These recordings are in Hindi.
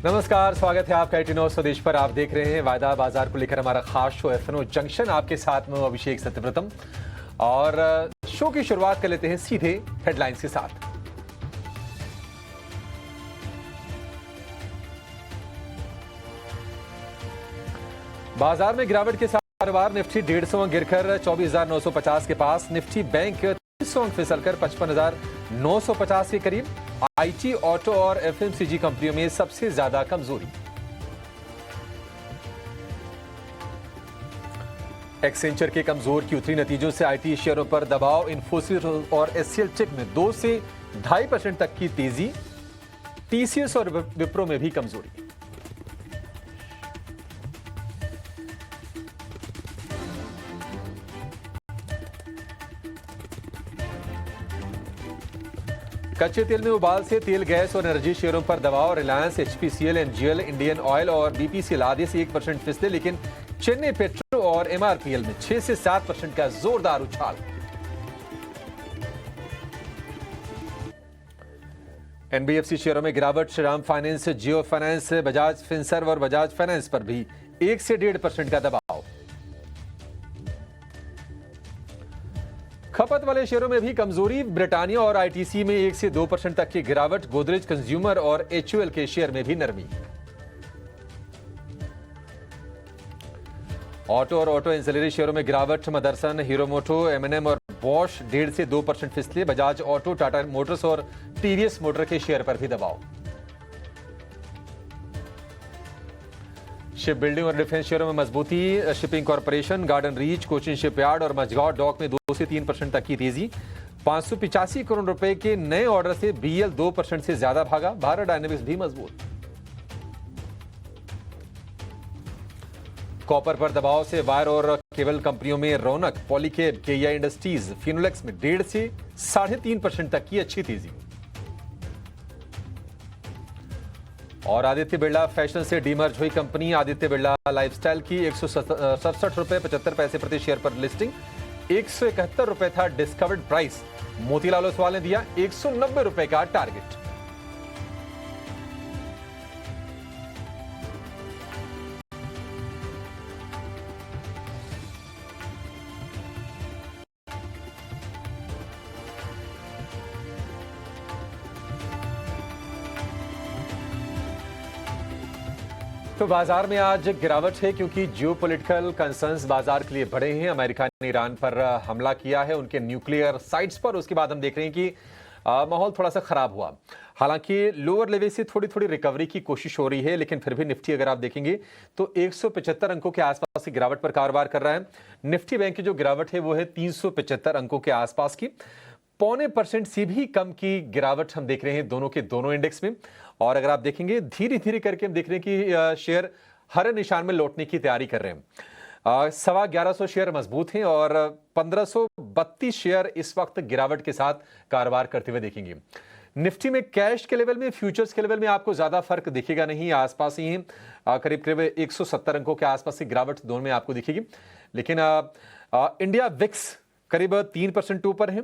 नमस्कार, स्वागत है आपका 18 स्वदेश पर। आप देख रहे हैं वायदा बाजार को लेकर हमारा खास शो एफएनओ जंक्शन। आपके साथ में अभिषेक सत्यव्रतम और शो की शुरुआत कर लेते हैं सीधे हेडलाइंस के साथ। बाजार में गिरावट के साथ कारोबार। निफ्टी 150 गिरकर 24,950 के पास। निफ्टी बैंक 30 फिसलकर 55,950 के करीब। आईटी, ऑटो और एफएमसीजी कंपनियों में सबसे ज्यादा कमजोरी। एक्सेंचर के कमजोर Q3 नतीजों से आईटी शेयरों पर दबाव। इन्फोसिस और एचसीएल टेक में 2 से 2.5% तक की तेजी। टीसीएस और विप्रो में भी कमजोरी। कच्चे तेल में उबाल से तेल, गैस और एनर्जी शेयरों पर दबाव। Reliance, HPCL, NGL, Indian oil और बीपीसीएल आधे से 1% फिसले, लेकिन चेन्नई पेट्रो और एमआरपीएल में 6 से 7% का जोरदार उछाल। एनबीएफसी शेयरों में गिरावट। श्रीराम फाइनेंस, जियो फाइनेंस, बजाज फिनसर्व और बजाज फाइनेंस पर भी 1 से 1.5% का दबाव। खपत वाले शेयरों में भी कमजोरी। ब्रिटानिया और आईटीसी में 1 से 2% तक की गिरावट। गोदरेज कंज्यूमर और एचयूएल के शेयर में भी नरमी। ऑटो और ऑटो एंसिलरी शेयरों में गिरावट। मदरसन, हीरो मोटो, एमएनएम और बॉश 1.5 से 2% फिसले। बजाज ऑटो, टाटा मोटर्स और टीवीएस मोटर के शेयर पर भी दबाव। शिप बिल्डिंग और डिफेंस शेयरों में मजबूती। Shipping corporation, garden reach, Cochin shipyard और मझगांव डॉक में 2 से 3% तक की तेजी। 585 करोड़ रुपए के नए ऑर्डर से बीएल 2% से ज्यादा भागा। भारत डायनेमिक्स भी मजबूत। कॉपर पर दबाव से वायर और केबल कंपनियों में रौनक। पॉलीकेब, केईआई इंडस्ट्रीज, फिनोलेक्स में 1.5 से 3.5% तक की अच्छी तेजी। और आदित्य बिरला फैशन से डीमर्ज हुई कंपनी आदित्य बिरला लाइफस्टाइल की 167 रुपए 75 पैसे प्रति शेयर पर लिस्टिंग। 171 रुपए था डिस्कवर्ड प्राइस। मोतीलाल ओसवाल ने दिया 190 रुपए का टारगेट। तो बाजार में आज गिरावट है क्योंकि जियोपॉलिटिकल कंसर्न्स बाजार के लिए बढ़े हैं। अमेरिका ने ईरान पर हमला किया है, उनके न्यूक्लियर साइट्स पर। उसके बाद हम देख रहे हैं कि माहौल थोड़ा सा खराब हुआ। हालांकि लोअर लेवल से थोड़ी थोड़ी रिकवरी की कोशिश हो रही है, लेकिन फिर भी निफ्टी अगर आप देखेंगे तो 175 अंकों के आसपास की गिरावट पर कारोबार कर रहा है। निफ्टी बैंक की जो गिरावट है वो है 375 अंकों के आसपास की। 0.25% से भी कम की गिरावट हम देख रहे हैं दोनों के दोनों इंडेक्स में। और अगर आप देखेंगे धीरे धीरे करके हम देख रहे हैं कि शेयर हरे निशान में लौटने की तैयारी कर रहे हैं। 1150 शेयर मजबूत हैं और 1532 शेयर इस वक्त गिरावट के साथ कारोबार करते हुए देखेंगे। निफ्टी में कैश के लेवल में, फ्यूचर्स के लेवल में आपको ज्यादा फर्क दिखेगा नहीं, आसपास ही है। करीब करीब 170 अंकों के आसपास की गिरावट दोनों में आपको दिखेगी। लेकिन इंडिया विक्स करीब 3% ऊपर है।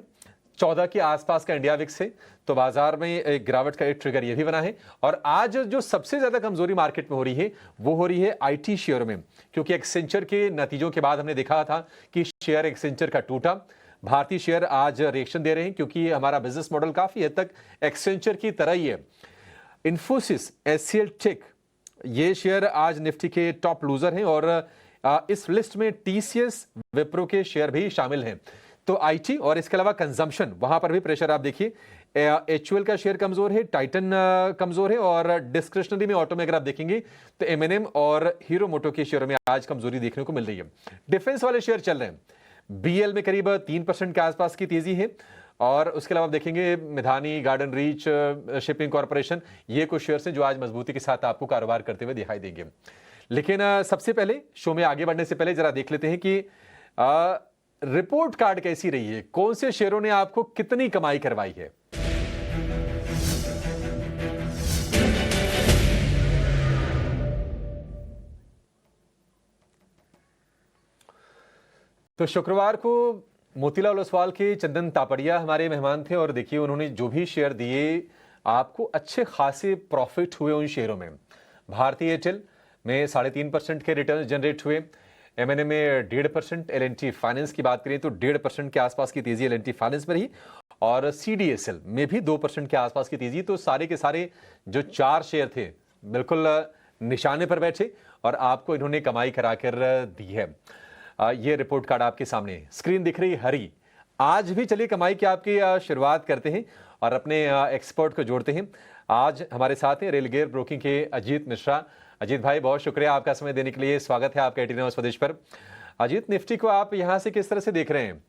14 के आसपास का इंडिया विक्स है। तो बाजार में एक गिरावट का एक ट्रिगर यह भी बना है। और आज जो सबसे ज्यादा कमजोरी मार्केट में हो रही है वो हो रही है आईटी शेयर में, क्योंकि एक्सेंचर के नतीजों के बाद हमने देखा था कि शेयर एक्सेंचर का टूटा। भारतीय शेयर आज रिएक्शन दे रहे हैं क्योंकि हमारा बिजनेस मॉडल काफी हद तक एक्सेंचर की तरह ही है। इन्फोसिस, एचसीएल टेक, ये शेयर आज निफ्टी के टॉप लूजर हैं और इस लिस्ट में टीसीएस, विप्रो के शेयर भी शामिल हैं। तो आईटी और इसके अलावा कंजम्पशन, वहां पर भी प्रेशर आप देखिए। एचयूएल का शेयर कमजोर है, टाइटन कमजोर है और डिस्क्रिशनरी में ऑटो में अगर आप देखेंगे तो एमएनएम और हीरो मोटो के शेयरों में आज कमजोरी देखने को मिल रही है। डिफेंस वाले शेयर चल रहे हैं। बीएल में करीब 3% के आसपास की तेजी है। और उसके अलावा आप देखेंगे Midhani, garden reach, shipping corporation, ये कुछ शेयर्स हैं जो आज मजबूती के साथ आपको कारोबार करते हुए दिखाई देंगे। लेकिन सबसे पहले शो में आगे बढ़ने से पहले जरा देख लेते हैं कि रिपोर्ट कार्ड कैसी रही है, कौन से शेयरों ने आपको कितनी कमाई करवाई है। तो शुक्रवार को मोतीलाल ओसवाल के चंदन तापड़िया हमारे मेहमान थे और देखिए उन्होंने जो भी शेयर दिए आपको अच्छे खासे प्रॉफिट हुए उन शेयरों में। भारतीय एयरटेल में 3.5% के रिटर्न जनरेट हुए। एमएनए में 1.5%। एल&टी फाइनेंस की बात करें तो 1.5% के आसपास की तेजी एल&टी फाइनेंस में रही और सीडीएसएल में भी 2% के आसपास की तेजी। तो सारे के सारे जो 4 शेयर थे बिल्कुल निशाने पर बैठे और आपको इन्होंने कमाई कराकर दी है। ये रिपोर्ट कार्ड आपके सामने स्क्रीन दिख रही हरी। आज भी चलिए कमाई की आपकी शुरुआत करते हैं और अपने एक्सपर्ट को जोड़ते हैं। आज हमारे साथ हैं रेलगेयर ब्रोकिंग के अजीत मिश्रा। अजीत भाई, बहुत शुक्रिया आपका समय देने के लिए। स्वागत है आपका 18 स्वदेश पर। अजीत, निफ्टी को आप यहां से किस तरह से देख रहे हैं?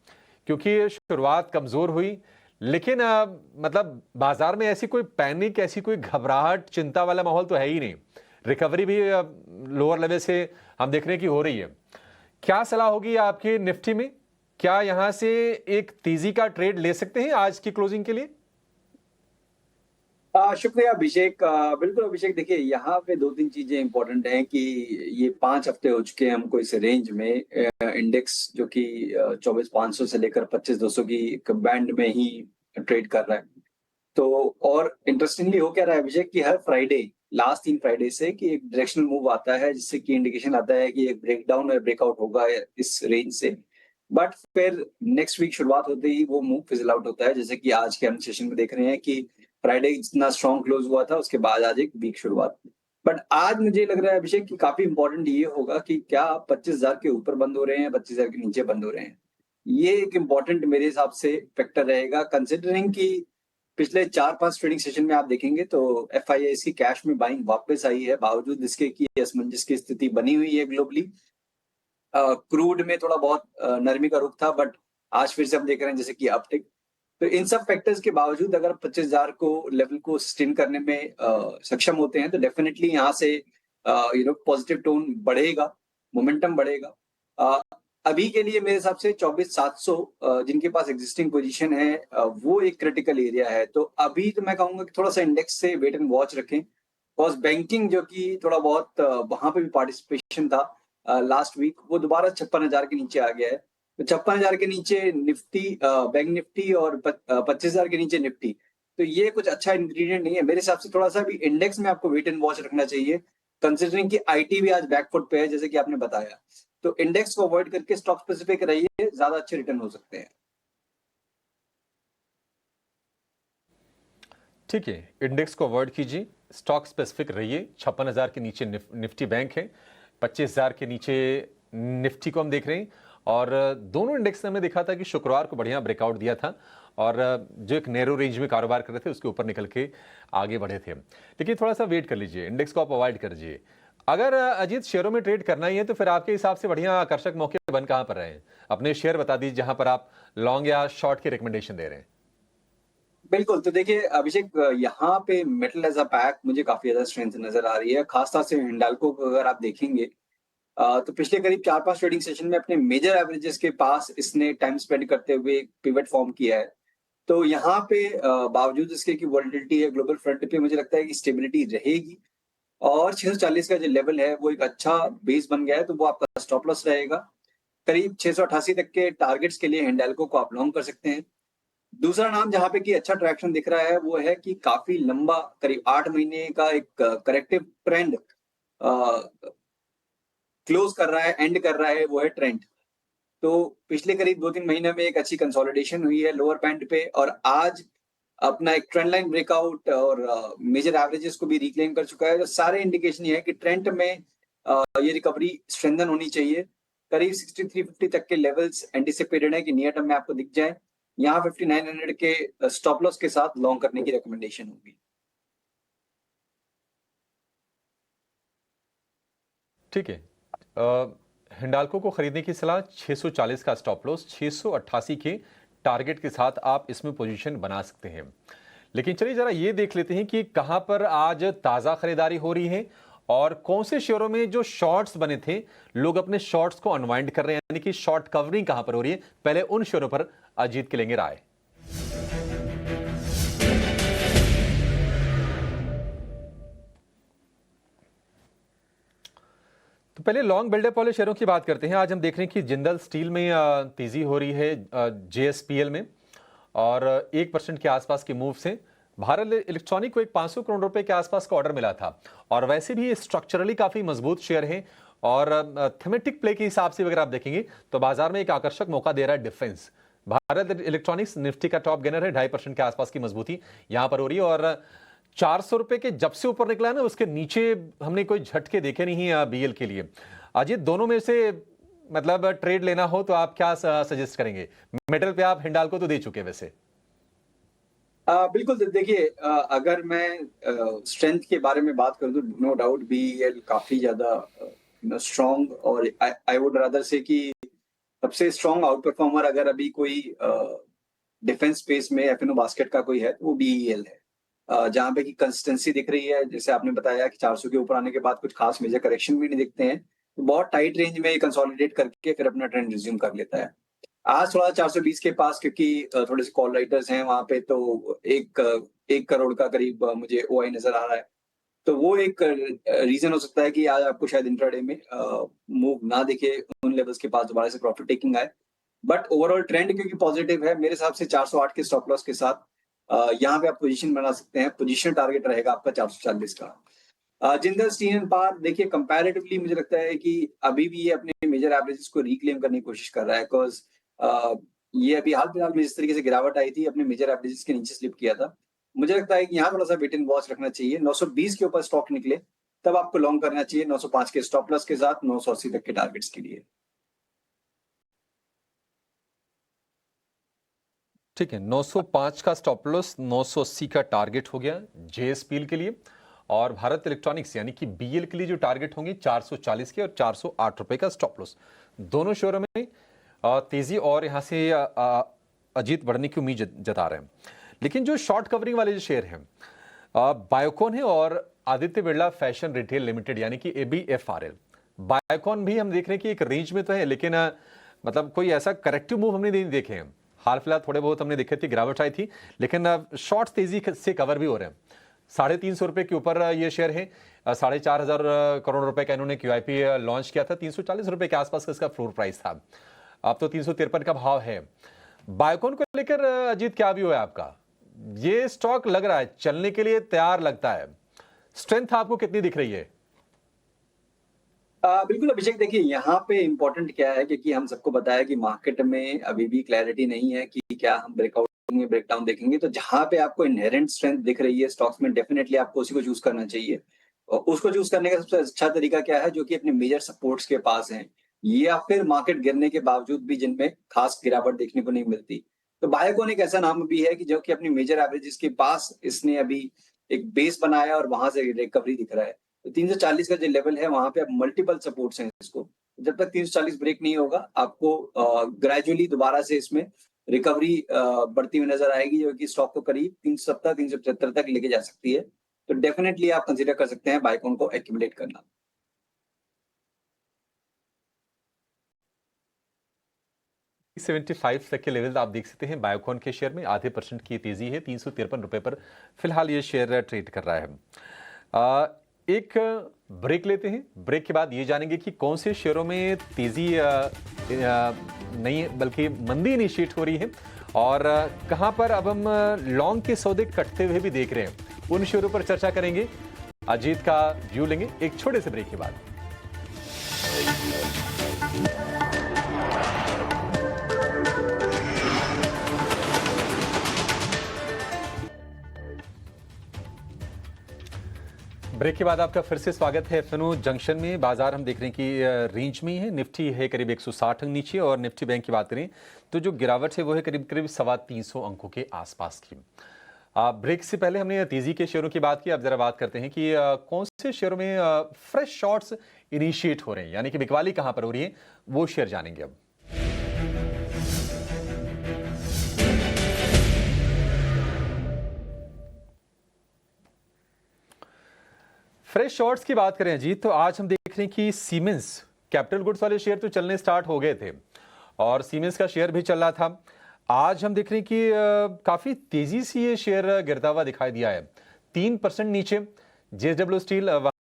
क्योंकि शुरुआत कमजोर हुई, लेकिन मतलब बाजार में ऐसी कोई पैनिक, ऐसी कोई घबराहट, चिंता वाला माहौल तो है ही नहीं। रिकवरी भी लोअर लेवल से हम देख रहे हैं कि हो रही है। क्या सलाह होगी आपकी निफ्टी में? क्या यहां से एक तेजी का ट्रेड ले सकते हैं आज की क्लोजिंग के लिए? शुक्रिया अभिषेक। बिल्कुल अभिषेक, देखिए यहाँ पे 2-3 चीजें इंपॉर्टेंट हैं कि ये 5 हफ्ते हो चुके हैं हमको इस रेंज में। इंडेक्स जो कि 24,500 से लेकर 25,200 की बैंड में ही ट्रेड कर रहा है। तो और इंटरेस्टिंगली हो क्या रहा है अभिषेक कि हर फ्राइडे, लास्ट 3 फ्राइडे से कि एक डायरेक्शनल मूव आता है जिससे कि इंडिकेशन आता है कि एक ब्रेकडाउन और ब्रेकआउट होगा इस रेंज से। बट फिर नेक्स्ट वीक शुरुआत होते ही वो मूव फिजल आउट होता है, जैसे कि आज के हम सेशन में देख रहे हैं कि फ्राइडे जितना स्ट्रॉन्ग क्लोज हुआ था उसके बाद आज एक वीक शुरुआत। बट आज मुझे लग रहा है अभिषेक कि काफी इंपॉर्टेंट ये होगा कि क्या 25,000 के ऊपर बंद हो रहे हैं, 25,000 के नीचे बंद हो रहे हैं। ये एक इम्पॉर्टेंट मेरे हिसाब से फैक्टर रहेगा, कंसिडरिंग कि पिछले 4-5 ट्रेडिंग सेशन में आप देखेंगे तो एफआईआई की कैश में बाइंग वापस आई है, बावजूद इसके कि असमंजस की स्थिति बनी हुई है ग्लोबली। क्रूड में थोड़ा बहुत नरमी का रुख था, बट आज फिर से हम देख रहे हैं जैसे कि अपटिक। तो इन सब फैक्टर्स के बावजूद अगर 25,000 को लेवल को सस्टेन करने में सक्षम होते हैं तो डेफिनेटली यहाँ से पॉजिटिव टोन बढ़ेगा, मोमेंटम बढ़ेगा। अभी के लिए मेरे हिसाब से 24,700 जिनके पास एग्जिस्टिंग पोजीशन है वो एक क्रिटिकल एरिया है। तो अभी तो मैं कहूंगा कि थोड़ा सा इंडेक्स से वेट एंड वॉच रखें। बिकॉज बैंकिंग जो कि थोड़ा बहुत वहां पे भी पार्टिसिपेशन था लास्ट वीक, वो दोबारा 56,000 के नीचे आ गया है। तो 56,000 के नीचे निफ्टी, बैंक निफ्टी और 25,000 के नीचे निफ्टी, तो ये कुछ अच्छा इंग्रेडिएंट नहीं है मेरे हिसाब से। थोड़ा सा भी इंडेक्स में आपको वेट एंड वॉच रखना चाहिए, कंसिडरिंग कि आईटी भी आज बैकफुट पे है जैसे कि आपने बताया। तो इंडेक्स को अवॉइड करके स्टॉक स्पेसिफिक रहिए, ज्यादा अच्छे रिटर्न हो सकते हैं। ठीक है, इंडेक्स को अवॉइड कीजिए, स्टॉक स्पेसिफिक रहिए। 56,000 के नीचे निफ्टी बैंक है, 25,000 के नीचे निफ्टी को हम देख रहे हैं। और दोनों इंडेक्स ने हमें देखा था कि शुक्रवार को बढ़िया ब्रेकआउट दिया था और जो एक नैरो रेंज में कारोबार कर रहे थे उसके ऊपर निकल के आगे बढ़े थे। लेकिन थोड़ा सा वेट कर लीजिए, इंडेक्स को आप अवॉइड कर लीजिए। अगर अजीत शेयरों में ट्रेड करना ही है तो फिर आपके हिसाब से बढ़िया आकर्षक मौके बन कहां पर रहे हैं? अपने शेयर बता दीजिए जहां पर आप लॉन्ग या शॉर्ट की रिकमेंडेशन दे रहे हैं। बिल्कुल, तो देखिए अभिषेक, यहाँ पे मेटल एज अ पैक मुझे काफी ज्यादा स्ट्रेंथ नजर आ रही है, खासतौर से हिंडाल्को को अगर आप देखेंगे तो पिछले करीब 4-5 ट्रेडिंग सेशन में अपने मेजर एवरेजेस के पास इसने टाइम स्पेंड करते हुए पिवट फॉर्म किया है। तो यहाँ पे बावजूद इसके की वोलेटिलिटी है ग्लोबल फ्रंट पे, मुझे लगता है कि स्टेबिलिटी रहेगी और 640 का जो लेवल है वो एक अच्छा बेस बन गया है, तो वो आपका स्टॉप लॉस रहेगा। करीब 688 तक के टारगेट्स के लिए हिंडाल्को को आप लॉन्ग कर सकते हैं। दूसरा नाम जहाँ पे कि अच्छा ट्रैक्शन दिख रहा है वो है कि काफी लंबा, करीब 8 महीने का एक करेक्टिव ट्रेंड क्लोज कर रहा है, एंड कर रहा है, वो है ट्रेंड। तो पिछले करीब 2-3 महीने में एक अच्छी कंसोलिडेशन हुई है लोअर बैंड पे और आज अपना एक ट्रेंड लाइन ब्रेकआउट और मेजर एवरेजेस को भी रिक्लेम कर चुका है। तो सारे इंडिकेशन ये है कि ट्रेंड में ये रिकवरी स्ट्रेंथन होनी चाहिए। करीब 6350 तक के लेवल्स एंटिसिपेटेड है कि नियर टर्म में आपको दिख जाए। यहाँ 5900 के स्टॉप लॉस के साथ लॉन्ग करने की रिकमेंडेशन होगी। ठीक है, हिंडाल्को को खरीदने की सलाह, 640 का स्टॉप लॉस, 688 के टारगेट के साथ आप इसमें पोजीशन बना सकते हैं। लेकिन चलिए जरा ये देख लेते हैं कि कहां पर आज ताजा खरीदारी हो रही है और कौन से शेयरों में जो शॉर्ट्स बने थे लोग अपने शॉर्ट्स को अनवाइंड कर रहे हैं, यानी कि शॉर्ट कवरिंग कहां पर हो रही है। पहले उन शेयरों पर अजीत के लेंगे राय। तो पहले लॉन्ग बिल्डअप वाले शेयरों की बात करते हैं। आज हम देख रहे हैं कि जिंदल स्टील में तेजी हो रही है, जेएसपीएल में, और 1% के आसपास के मूव से भारत इलेक्ट्रॉनिक को एक 500 करोड़ रुपए के आसपास का ऑर्डर मिला था और वैसे भी ये स्ट्रक्चरली काफी मजबूत शेयर है और थीमेटिक प्ले के हिसाब से अगर आप देखेंगे तो बाजार में एक आकर्षक मौका दे रहा है डिफेंस। भारत इलेक्ट्रॉनिक्स निफ्टी का टॉप गेनर है, 2.5% के आसपास की मजबूती यहां पर हो रही है और 400 रुपए के जब से ऊपर निकला है ना उसके नीचे हमने कोई झटके देखे नहीं है बीएल के लिए। अजीत, दोनों में से मतलब ट्रेड लेना हो तो आप क्या सजेस्ट करेंगे? मेटल पे आप हिंडाल्को तो दे चुके वैसे। बिल्कुल देखिए, अगर मैं स्ट्रेंथ के बारे में बात करूं तो नो डाउट बीईएल काफी ज्यादा स्ट्रांग और आई वुड रादर से कि सबसे स्ट्रांग आउट परफॉर्मर अगर अभी कोई डिफेंस स्पेस में एफएनओ बास्केट का कोई है तो वो बीईएल है। जहां पे की कंसिस्टेंसी दिख रही है, जैसे आपने बताया कि 400 के ऊपर आने के बाद कुछ खास मेजर करेक्शन भी नहीं दिखते हैं, तो बहुत टाइट रेंज में कंसोलिडेट करके फिर अपना ट्रेंड रिज्यूम कर लेता है। आज थोड़ा 420 के पास, क्योंकि थोड़े से कॉल राइटर्स हैं वहां पे, तो एक करोड़ का करीब मुझे ओआई नजर आ रहा है। तो वो एक रीजन हो सकता है कि आज आपको शायद इंट्राडे में मूव ना दिखे, उन लेवल्स के पास दोबारा से प्रॉफिट टेकिंग आए। बट ओवरऑल ट्रेंड क्योंकि पॉजिटिव है, मेरे हिसाब से 408 के स्टॉप लॉस के साथ यहाँ पे आप पोजीशन बना सकते हैं। पोजीशन टारगेट रहेगा आपका 440 का। जिंदल स्टील एंड पावर देखिए, कंपैरेटिवली मुझे लगता है कि अभी भी ये अपने मेजर एवरेजेस को रिक्लेम करने की कोशिश कर रहा है, बिकॉज ये अभी हाल फिलहाल में जिस तरीके से गिरावट आई थी, अपने मेजर एवरेजेस के नीचे स्लिप किया था। मुझे लगता है कि यहाँ थोड़ा सा वेट एंड वॉच रखना चाहिए। 920 के ऊपर स्टॉक निकले तब आपको लॉन्ग करना चाहिए, 905 के स्टॉप लॉस के साथ 980 तक के टारगेट्स के लिए। ठीक है, 905 का स्टॉप लॉस, 980 का टारगेट हो गया जेएसपीएल के लिए और भारत इलेक्ट्रॉनिक्स यानी कि बीएल के लिए जो टारगेट होंगे 440 के और 408 रुपए का स्टॉप लॉस। दोनों शेयरों में तेजी और यहां से अजीत बढ़ने की उम्मीद जता रहे हैं। लेकिन जो शॉर्ट कवरिंग वाले जो शेयर हैं बायोकॉन है और Aditya Birla fashion retail limited यानी कि ABFRL। बायोकॉन भी हम देख रहे हैं कि एक रेंज में तो है, लेकिन मतलब कोई ऐसा करेक्टिव मूव हमने नहीं देखे हैं। हाल फिलहाल थोड़े बहुत हमने देखे थे, गिरावट आई थी, लेकिन शॉर्ट तेजी से कवर भी हो रहे हैं। 350 रुपए के ऊपर ये शेयर है। 4,500 करोड़ रुपए का इन्होंने QIP लॉन्च किया था। 340 रुपए के आसपास का इसका फ्लोर प्राइस था, अब तो 353 का भाव है। बायोकॉन को लेकर अजीत क्या व्यू है आपका? ये स्टॉक लग रहा है चलने के लिए तैयार लगता है, स्ट्रेंथ आपको कितनी दिख रही है? बिल्कुल अभिषेक, देखिए यहाँ पे इम्पोर्टेंट क्या है, क्योंकि हम सबको बताया कि मार्केट में अभी भी क्लैरिटी नहीं है कि क्या हम ब्रेकआउट देखेंगे, ब्रेकडाउन देखेंगे। तो जहां पे आपको इनहेरेंट स्ट्रेंथ दिख रही है स्टॉक्स में, डेफिनेटली आपको उसी को चूज करना चाहिए। और उसको चूज करने का सबसे अच्छा तरीका क्या है, जो कि अपने मेजर सपोर्ट्स के पास है, या फिर मार्केट गिरने के बावजूद भी जिनमें खास गिरावट देखने को नहीं मिलती। तो बायोकॉन एक ऐसा नाम भी है कि जो कि अपनी मेजर एवरेजेस के पास इसने अभी एक बेस बनाया और वहां से रिकवरी दिख रहा है। तो 340 का जो लेवल है वहां पे अब मल्टीपल सपोर्ट्स हैं इसको। जब तक 340 ब्रेक नहीं होगा, आपको ग्रेजुअली दोबारा से इसमें रिकवरी बढ़ती हुई नजर आएगी, जो कि स्टॉक को करीब 370 375 तक लेके जा सकती है। तो डेफिनेटली आप कंसीडर कर सकते हैं बायोकॉन को एक्यूमुलेट करना। 75 तक के लेवल आप देख सकते हैं बायोकॉन के शेयर में। आधे % की तेजी है, 353 रुपए पर फिलहाल ये शेयर ट्रेड कर रहा है। एक ब्रेक लेते हैं, ब्रेक के बाद ये जानेंगे कि कौन से शेयरों में तेजी नहीं बल्कि मंदी इनिशिएट हो रही है और कहां पर अब हम लॉन्ग के सौदे कटते हुए भी देख रहे हैं, उन शेयरों पर चर्चा करेंगे। अजीत का व्यू लेंगे एक छोटे से ब्रेक के बाद। ब्रेक के बाद आपका फिर से स्वागत है एफएनओ जंक्शन में। बाजार हम देख रहे हैं कि रेंज में ही है। निफ्टी है करीब 160 अंक नीचे और निफ्टी बैंक की बात करें तो जो गिरावट है वो है करीब 350 अंकों के आसपास की। ब्रेक से पहले हमने तेजी के शेयरों की बात की, अब जरा बात करते हैं कि कौन से शेयरों में फ्रेश शॉर्ट्स इनिशिएट हो रहे हैं, यानी कि बिकवाली कहां पर हो रही है, वो शेयर जानेंगे अब। फ्रेश शॉर्ट्स की बात करें जी, तो आज हम देख रहे हैं कि सीमेंस कैपिटल गुड्स वाले शेयर तो चलने स्टार्ट हो गए थे और सीमेंस का शेयर भी चल रहा था। आज हम देख रहे हैं कि काफी तेजी से ये शेयर गिरता हुआ दिखाई दिया है, 3% नीचे। जेएसडब्ल्यू स्टील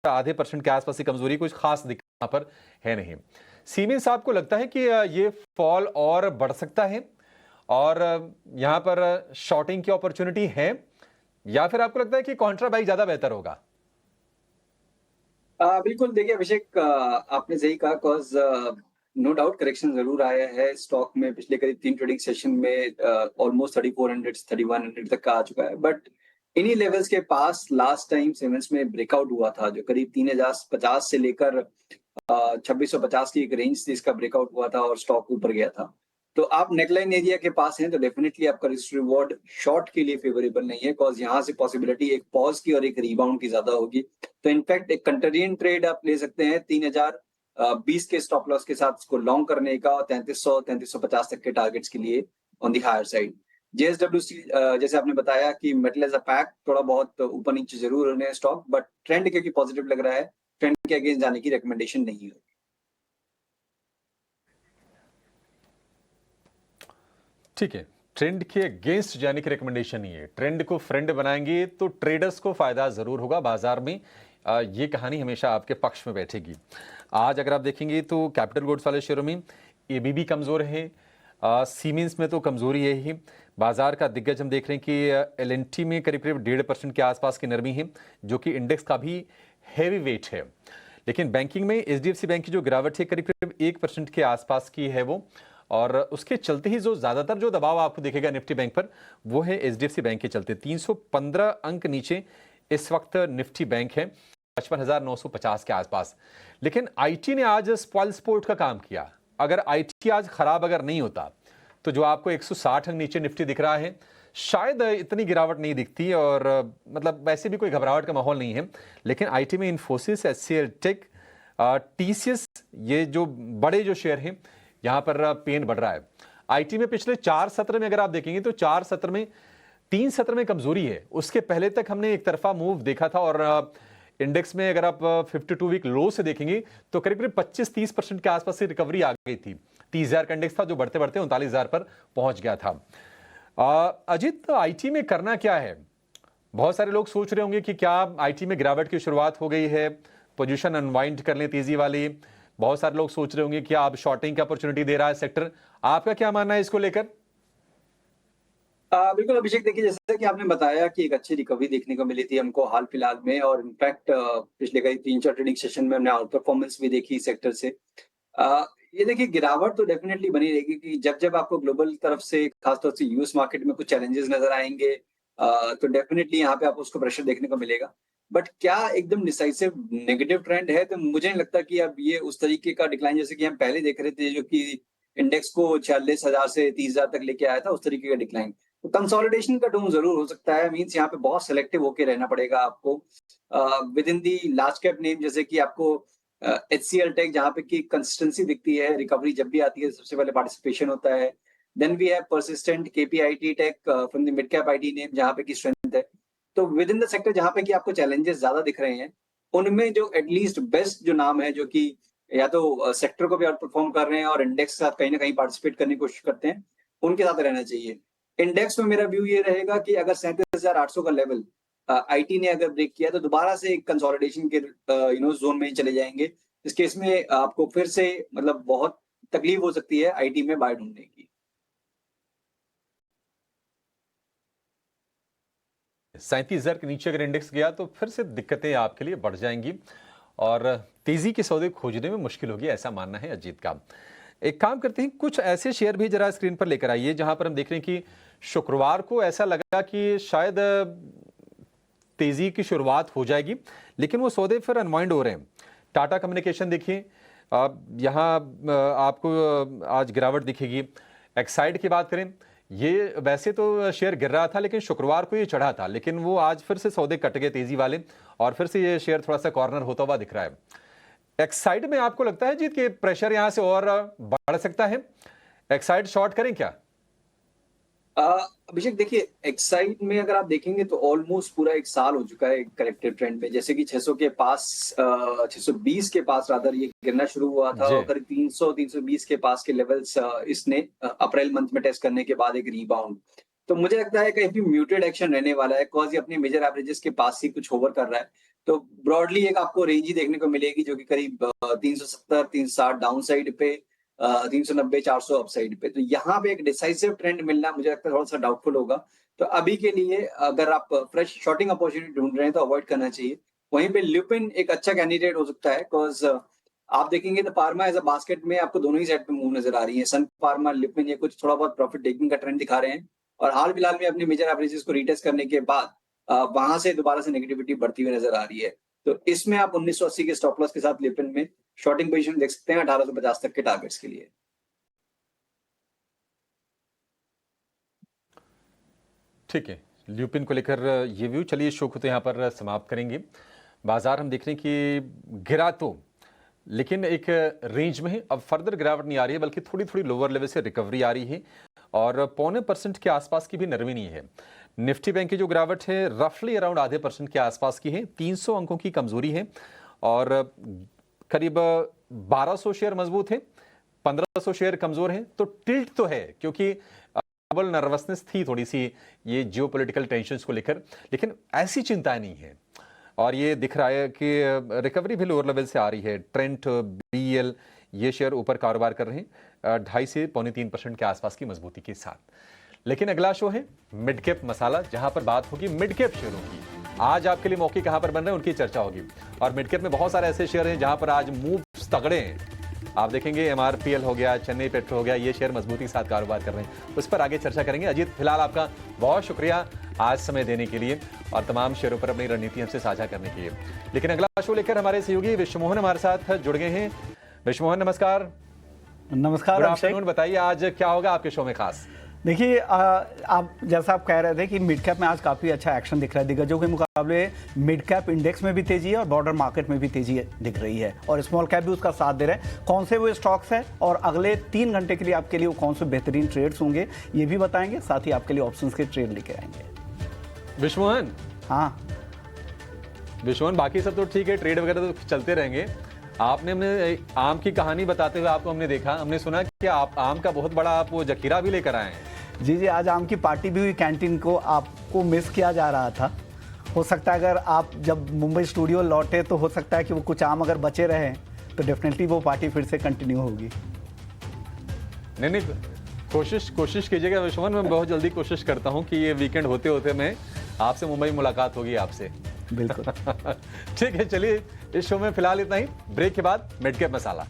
आधे % के आसपास की कमजोरी, कुछ खास दिखा पर है नहीं। सीमेंस आपको लगता है कि ये फॉल और बढ़ सकता है और यहां पर शॉर्टिंग की अपॉर्चुनिटी है, या फिर आपको लगता है कि कॉन्ट्रा बाई ज्यादा बेहतर होगा? बिल्कुल देखिए अभिषेक, आपने सही कहा, कॉज़ नो डाउट करेक्शन ज़रूर आया है स्टॉक में। पिछले करीब 3 ट्रेडिंग सेशन में ऑलमोस्ट 3400 से 3100 तक का आ चुका है। बट इन्हीं लेवल्स के पास लास्ट टाइम सीमेंस में ब्रेकआउट हुआ था, जो करीब 3050 से लेकर 2650 की एक रेंज थी, इसका ब्रेकआउट हुआ था और स्टॉक ऊपर गया था। तो आप नेकलाइन एरिया के पास हैं तो डेफिनिटली आपका रिस्क रिवॉर्ड शॉर्ट के लिए फेवरेबल नहीं है, कॉज़ यहाँ से पॉसिबिलिटी एक पॉज़ की और एक रिबाउंड की ज़्यादा होगी। तो इनफैक्ट एक कंट्रेरियन ट्रेड आप ले सकते हैं 3020 के स्टॉप लॉस के साथ इसको लॉन्ग करने का, और 3300-3350 तक के टारगेट्स के लिए ऑन द हायर साइड। जेएसडब्ल्यूसी, जैसे आपने बताया कि मेटल एज अ पैक थोड़ा बहुत ऊपर नीचे जरूर होने हैं स्टॉक, बट ट्रेंड क्योंकि पॉजिटिव लग रहा है, ट्रेंड के अगेंस्ट जाने की रिकमेंडेशन नहीं है। ठीक है, ट्रेंड के अगेंस्ट जाने की रिकमेंडेशन नहीं है, ट्रेंड को फ्रेंड बनाएंगे तो ट्रेडर्स को फायदा जरूर होगा बाजार में। ये कहानी हमेशा आपके पक्ष में बैठेगी। आज अगर आप देखेंगे तो कैपिटल गुड्स वाले शेयरों में एबीबी कमजोर है, सीमेंस में तो कमजोरी है ही। बाजार का दिग्गज हम देख रहे हैं कि एलएनटी में करीब करीब 1.5% के आसपास की नरमी है, जो कि इंडेक्स का भी हैवी वेट है। लेकिन बैंकिंग में एचडीएफसी बैंक की जो गिरावट है करीब करीब 1% के आसपास की है वो, और उसके चलते ही जो ज्यादातर जो दबाव आपको दिखेगा निफ्टी बैंक पर वो है एचडीएफसी बैंक के चलते। 315 अंक नीचे इस वक्त निफ्टी बैंक है 55,950 के आसपास। लेकिन आईटी ने आज स्पॉइल स्पोर्ट का काम किया। अगर आईटी आज खराब अगर नहीं होता तो जो आपको 160 अंक नीचे निफ्टी दिख रहा है शायद इतनी गिरावट नहीं दिखती, और मतलब वैसे भी कोई घबराहट का माहौल नहीं है। लेकिन आईटी में इन्फोसिस, एचसीएल टेक, टीसीएस, ये जो बड़े जो शेयर हैं यहां पर पेन बढ़ रहा है। आईटी में पिछले 4 सत्र में अगर आप देखेंगे तो 4 सत्र में 3 सत्र में कमजोरी है। उसके पहले तक हमने एक तरफा मूव देखा था, और इंडेक्स में अगर आप 52 वीक लो से देखेंगे तो करीब करीब 25-30% के आसपास से रिकवरी आ गई थी। 30,000 का इंडेक्स था जो बढ़ते बढ़ते 39,000 पर पहुंच गया था। अजीत, आईटी में करना क्या है? बहुत सारे लोग सोच रहे होंगे कि क्या आईटी में गिरावट की शुरुआत हो गई है, पोजीशन अनवाइंड कर लें तेजी वाली। बहुत सारे लोग सोच रहे होंगे कि आप शॉर्टिंग की अपॉर्चुनिटी दे रहा है सेक्टर। आपका क्या मानना है इसको लेकर? बिल्कुल अभिषेक, देखिए जैसा कि आपने बताया कि एक अच्छी रिकवरी देखने को मिली थी हमको हाल फिलहाल में, और इनफैक्ट पिछले कई 3-4 ट्रेडिंग सेशन में हमने आउट परफॉर्मेंस भी देखी सेक्टर से। ये देखिए गिरावट तो डेफिनेटली बनी रहेगी कि जब जब आपको ग्लोबल तरफ से खासतौर से यूएस मार्केट में कुछ चैलेंजेस नजर आएंगे, तो डेफिनेटली यहाँ पे आपको उसको प्रेशर देखने को मिलेगा। बट क्या एकदम डिसाइसिव नेगेटिव ट्रेंड है? तो मुझे नहीं लगता कि अब ये उस तरीके का डिक्लाइन जैसे कि हम पहले देख रहे थे, जो कि इंडेक्स को 46,000 से 30,000 तक लेके आया था, उस तरीके का डिक्लाइन। तो कंसोलिडेशन का टोन जरूर हो सकता है, मींस यहाँ पे बहुत सिलेक्टिव होके रहना पड़ेगा आपको with in the large cap name, जैसे कि आपको एचसीएल टेक, जहाँ पे की कंसिस्टेंसी दिखती है, रिकवरी जब भी आती है सबसे पहले पार्टिसिपेशन होता है। Then we have persistent KPIT tech from the mid cap IT name, जहाँ पे की स्ट्रेंथ है। तो विद इन द सेक्टर जहाँ पे की आपको चैलेंजेस ज्यादा दिख रहे हैं, उनमें जो एटलीस्ट बेस्ट जो नाम है, जो कि या तो सेक्टर को भी आउट परफॉर्म कर रहे हैं और इंडेक्स के साथ कहीं ना कहीं पार्टिसिपेट करने की कोशिश करते हैं, उनके साथ रहना चाहिए। इंडेक्स में मेरा व्यू ये रहेगा कि अगर 37,800 का लेवल आईटी ने अगर ब्रेक किया तो दोबारा से एक कंसोलिडेशन के जोन में ही चले जाएंगे। इस केस में आपको फिर से मतलब बहुत तकलीफ हो सकती है आईटी में बाय ढूंढने की। 37,000 के नीचे अगर इंडेक्स गया तो फिर से दिक्कतें आपके लिए बढ़ जाएंगी और तेजी के सौदे खोजने में मुश्किल होगी, ऐसा मानना है अजीत का। एक काम करते हैं, कुछ ऐसे शेयर भी जरा स्क्रीन पर लेकर आइए जहां पर हम देख रहे हैं कि शुक्रवार को ऐसा लगा कि शायद तेजी की शुरुआत हो जाएगी, लेकिन वो सौदे फिर अनवाइंड हो रहे हैं। टाटा कम्युनिकेशन देखिए, यहाँ आपको आज गिरावट दिखेगी। एक्साइड की बात करें, ये वैसे तो शेयर गिर रहा था लेकिन शुक्रवार को ये चढ़ा था, लेकिन वो आज फिर से सौदे कट गए तेजी वाले और फिर से ये शेयर थोड़ा सा कॉर्नर होता हुआ दिख रहा है। एक्साइड में आपको लगता है जीत के प्रेशर यहां से और बढ़ सकता है? एक्साइड शॉर्ट करें क्या? अभिषेक देखिए, एक्साइड में अगर आप देखेंगे तो ऑलमोस्ट पूरा एक साल हो चुका है करेक्टिव ट्रेंड में। जैसे कि 600 के पास 620 के पास रादर ये गिरना शुरू हुआ था, और करीब 300-320 के पास के लेवल्स इसने अप्रैल मंथ में टेस्ट करने के बाद एक रीबाउंड। तो मुझे लगता है कहीं म्यूटेड एक्शन रहने वाला है, कॉज ये अपने मेजर एवरेजेस के पास ही कुछ होवर कर रहा है। तो ब्रॉडली एक आपको रेंज ही देखने को मिलेगी, जो कि करीब 370-360 डाउन साइड पे, 390 400 अपसाइड पे। तो यहाँ पे एक डिसाइसिव ट्रेंड मिलना मुझे लगता है थोड़ा सा डाउटफुल होगा। तो अभी के लिए अगर आप फ्रेश शॉर्टिंग अपॉर्चुनिटी ढूंढ रहे हैं तो अवॉइड करना चाहिए। वहीं पे ल्यूपिन एक अच्छा कैंडिडेट हो सकता है, बिकॉज आप देखेंगे तो फार्मा एज अ बास्केट में आपको दोनों ही साइड पे मूव नजर आ रही है। सन फार्मा, ल्यूपिन, ये कुछ थोड़ा बहुत प्रॉफिट टेकिंग का ट्रेंड दिखा रहे हैं और हाल फिलहाल में अपने मेजर एवरेजेस को रीटेस्ट करने के बाद वहां से दोबारा से नेगेटिविटी बढ़ती हुई नजर आ रही है। तो इसमें आप 1980 के स्टॉप लॉस के साथ ल्यूपिन में शॉर्टिंग पोजीशन देख सकते हैं 1850 तक के टारगेट्स के लिए। ठीक है, ल्यूपिन को लेकर ये व्यू। चलिए शो को तो यहाँ पर समाप्त करेंगे। बाजार हम देख रहे हैं कि गिरा तो, लेकिन एक रेंज में है। अब फर्दर गिरावट नहीं आ रही है, बल्कि थोड़ी थोड़ी लोअर लेवल से रिकवरी आ रही है और 0.25% के आसपास की भी नरमी नहीं है। निफ्टी बैंक की जो गिरावट है रफली अराउंड आधे % के आसपास की है। 300 अंकों की कमजोरी है और करीब 1200 शेयर मजबूत है, 1500 शेयर कमजोर है। तो टिल्ट तो है, क्योंकि ग्लोबल नर्वसनेस थी थोड़ी सी ये जियोपॉलिटिकल टेंशंस को लेकर, लेकिन ऐसी चिंताएं नहीं है। और ये दिख रहा है कि रिकवरी भी लोअर लेवल से आ रही है। ट्रेंट, बीएल, ये शेयर ऊपर कारोबार कर रहे हैं 2.5 से 3.25% के आसपास की मजबूती के साथ। लेकिन अगला शो है मिड कैप मसाला, जहां पर बात होगी मिड कैप शेयरों की। आज आपके लिए मौके कहां पर बन रहे हैं उनकी चर्चा होगी। और मिड कैप में बहुत सारे ऐसे शेयर हैं जहां पर आज मूव तगड़े हैं। आप देखेंगे एमआरपीएल हो गया, चेन्नई पेट्रो हो गया, ये शेयर मजबूती के साथ कारोबार कर रहे हैं, उस पर आगे चर्चा करेंगे। अजीत, फिलहाल आपका बहुत शुक्रिया आज समय देने के लिए और तमाम शेयरों पर अपनी रणनीति हमसे साझा करने के लिए। लेकिन अगला शो लेकर हमारे सहयोगी विश्वमोहन हमारे साथ जुड़ गए हैं। विश्वमोहन, नमस्कार। नमस्कार अभिषेक। बताइए आज क्या होगा आपके शो में खास? देखिए, आप जैसा आप कह रहे थे कि मिड कैप में आज काफ़ी अच्छा एक्शन दिख रहा है। दिग्गजों के मुकाबले मिड कैप इंडेक्स में भी तेजी है और बॉर्डर मार्केट में भी तेजी दिख रही है और स्मॉल कैप भी उसका साथ दे रहे हैं। कौन से वो स्टॉक्स हैं और अगले 3 घंटे के लिए आपके लिए वो कौन से बेहतरीन ट्रेड्स होंगे ये भी बताएंगे, साथ ही आपके लिए ऑप्शंस के ट्रेड लेके आएंगे। विश्वमोहन, हाँ विश्वमोहन, बाकी सब तो ठीक है, ट्रेड वगैरह तो चलते रहेंगे। आपने हमें आम की कहानी बताते हुए आपको हमने देखा, हमने सुना कि आप आम का बहुत बड़ा आप वो जखीरा भी लेकर आए हैं। जी, आज आम की पार्टी भी हुई, कैंटीन को आपको मिस किया जा रहा था। हो सकता है अगर आप जब मुंबई स्टूडियो लौटे तो हो सकता है कि वो कुछ आम अगर बचे रहे तो डेफिनेटली वो पार्टी फिर से कंटिन्यू होगी। नहीं, कोशिश कीजिएगा विश्वमोहन, मैं बहुत जल्दी कोशिश करता हूँ कि ये वीकेंड होते होते मैं आपसे मुंबई मुलाकात होगी आपसे। बिल्कुल। ठीक है, चलिए इस शो में फिलहाल इतना ही। ब्रेक के बाद मिड कैप मसाला।